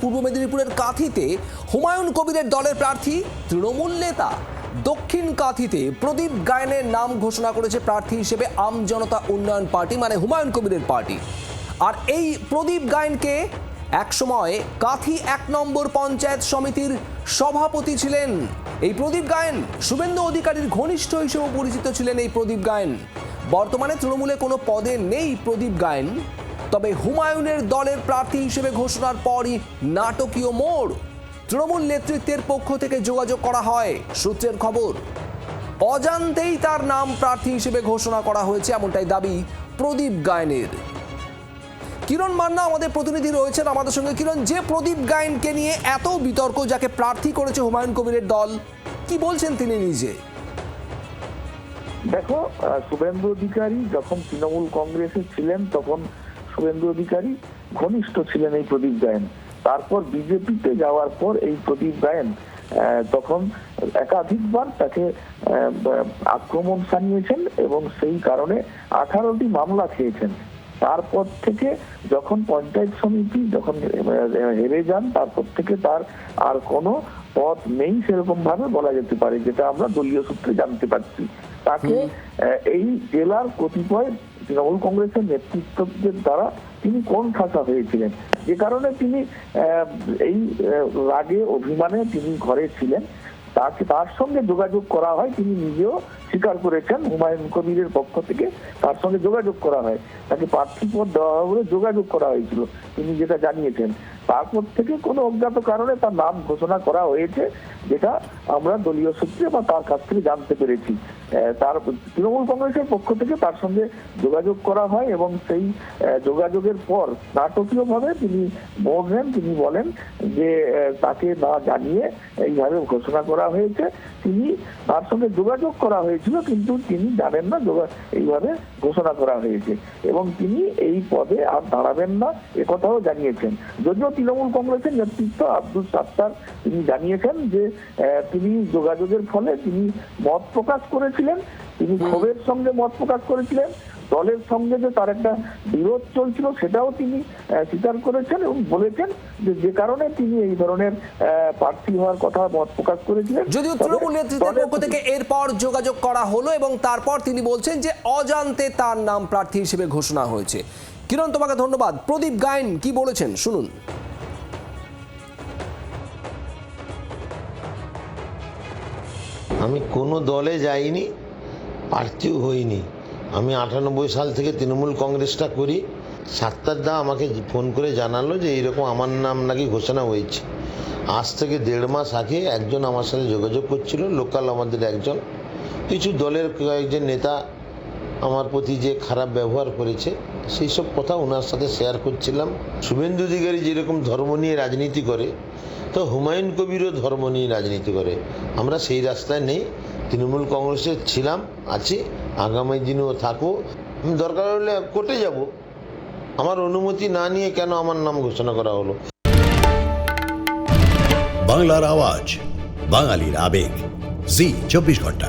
পূর্ব মেদিনীপুরের কাঁথিতে হুমায়ুন কবিরের দলের প্রার্থী তৃণমূল নেতা দক্ষিণ কাঁথিতে প্রদীপ গায়েনের নাম ঘোষণা করেছে প্রার্থী হিসেবে আম জনতা উন্নয়ন পার্টি মানে হুমায়ুন কবিরের পার্টি। আর এই প্রদীপ গায়েনকে একসময় কাঁথি ১ নম্বর পঞ্চায়েত সমিতির সভাপতি ছিলেন। এই প্রদীপ গায়েন শুভেন্দু অধিকারীর ঘনিষ্ঠ হিসেবে পরিচিত ছিলেন। এই প্রদীপ গায়েন বর্তমানে তৃণমূলে কোনো পদে নেই। প্রদীপ গায়েন তবে হুমায়ুনের দলের প্রার্থী হিসেবে ঘোষণার পরই নাটকীয় মোড়। তৃণমূল নেতৃত্বের পক্ষ থেকে যোগাযোগ করা হয়। সূত্রের খবর, অজান্তেই তার নাম প্রার্থী হিসেবে ঘোষণা করা হয়েছে, এমনটাই দাবি প্রদীপ গায়েনের। কিরণ মান্না আমাদের প্রতিনিধি রয়েছেন আমাদের সঙ্গে। কিরণ, যে প্রদীপ গায়েনকে নিয়ে এত বিতর্ক, যাকে প্রার্থী করেছে হুমায়ুন কবিরের দল, কি বলছেন তিনি নিজে? দেখো, শুভেন্দু অধিকারী যখন তৃণমূল কংগ্রেসে ছিলেন তখন শুভেন্দু অধিকারী ঘনিষ্ঠ ছিলেন এই প্রদীপ গায়েন। তারপর বিজেপিতে যাওয়ার পর এই প্রদীপ গায়েন তখন একাধিকবার তাকে আক্রমণ শানিয়েছেন এবং সেই কারণে 18টি মামলা খেয়েছেন। তারপর থেকে যখন পঞ্চায়েত সমিতি যখন হেরে যান, তারপর থেকে তার আর কোনো পদ নেই সেরকম ভাবে বলা যেতে পারে, যেটা আমরা দলীয় সূত্রে জানতে পারছি। তাকে এই জেলার কতিপয় তৃণমূল কংগ্রেসের নেতৃত্বদের দ্বারা তিনি কোন ঠাসা হয়েছিলেন, যে কারণে তিনি এই রাগে অভিমানে তিনি ঘরে ছিলেন। তার সঙ্গে যোগাযোগ করা হয়, তিনি নিজেও স্বীকার করেছেন। হুমায়ুন কবিরের পক্ষ থেকে তার সঙ্গে যোগাযোগ করা হয়, তাকে প্রার্থী পদ দেওয়া হবে বলে যোগাযোগ করা হয়েছিল, তিনি যেটা জানিয়েছেন। তারপর থেকে কোনো অজ্ঞাত কারণে তার নাম ঘোষণা করা হয়েছে, যেটা আমরা দলীয় সূত্রে বা তার কাছ থেকে জানতে পেরেছি। তার তৃণমূল কংগ্রেসের পক্ষ থেকে তার সঙ্গে যোগাযোগ করা হয় এবং সেই যোগাযোগের পর নাটকীয় ভাবে তিনি বললেন, তিনি বলেন যে তাকে না জানিয়ে এইভাবে ঘোষণা করা হয়েছে। তিনি তার সঙ্গে যোগাযোগ করা হয়েছিল কিন্তু তিনি জানেন না এইভাবে ঘোষণা করা হয়েছে এবং তিনি এই পদে আর দাঁড়াবেন না একথাও জানিয়েছেন। যদিও তৃণমূল কংগ্রেসের নেতৃত্ব আব্দুল সাত্তার তিনি জানিয়েছেন যে তিনি যোগাযোগের ফলে তিনি মত প্রকাশ করেছিলেন, তিনি ক্ষোভের সঙ্গে মত প্রকাশ করেছিলেন। দলের সঙ্গে যে তার একটা বিরোধ চলছিল সেটাও তিনি স্বীকার করেছেন এবং বলেছেন যে কারণে তিনি এই ধরনের প্রার্থী হওয়ার কথা মত প্রকাশ করেছিলেন। যদিও তৃণমূল নেতৃত্বের পক্ষ থেকে এরপর যোগাযোগ করা হলো এবং তারপর তিনি বলছেন যে অজান্তে তার নাম প্রার্থী হিসেবে ঘোষণা হয়েছে। কিরণ, তোমাকে ধন্যবাদ। প্রদীপ গায়েন কি বলেছেন শুনুন। আমি কোনো দলে যাইনি, প্রার্থীও হইনি। আমি 98 সাল থেকে তৃণমূল কংগ্রেসটা করি। সাত্তারদা আমাকে ফোন করে জানালো যে এইরকম আমার নাম নাকি ঘোষণা হয়েছে। আজ থেকে 1.5 মাস আগে একজন আমার সাথে যোগাযোগ করছিল, লোকাল আমাদের একজন। কিছু দলের কয়েকজন নেতা আমার প্রতি যে খারাপ ব্যবহার করেছে সেই সব কথা ওনার সাথে শেয়ার করছিলাম। শুভেন্দু অধিকারী যেরকম ধর্ম নিয়ে রাজনীতি করে, তো হুমায়ুন কবিরও ধর্ম নিয়ে রাজনীতি করে। আমরা সেই রাস্তায় নেই। তৃণমূল কংগ্রেসে ছিলাম, আছি, আগামী দিনেও থাকবো। আমি দরকার হলে কোর্টে যাব। আমার অনুমতি না নিয়ে কেন আমার নাম ঘোষণা করা হলো? বাংলার আওয়াজ, বাঙালির আবেগ, জি 24 ঘন্টা।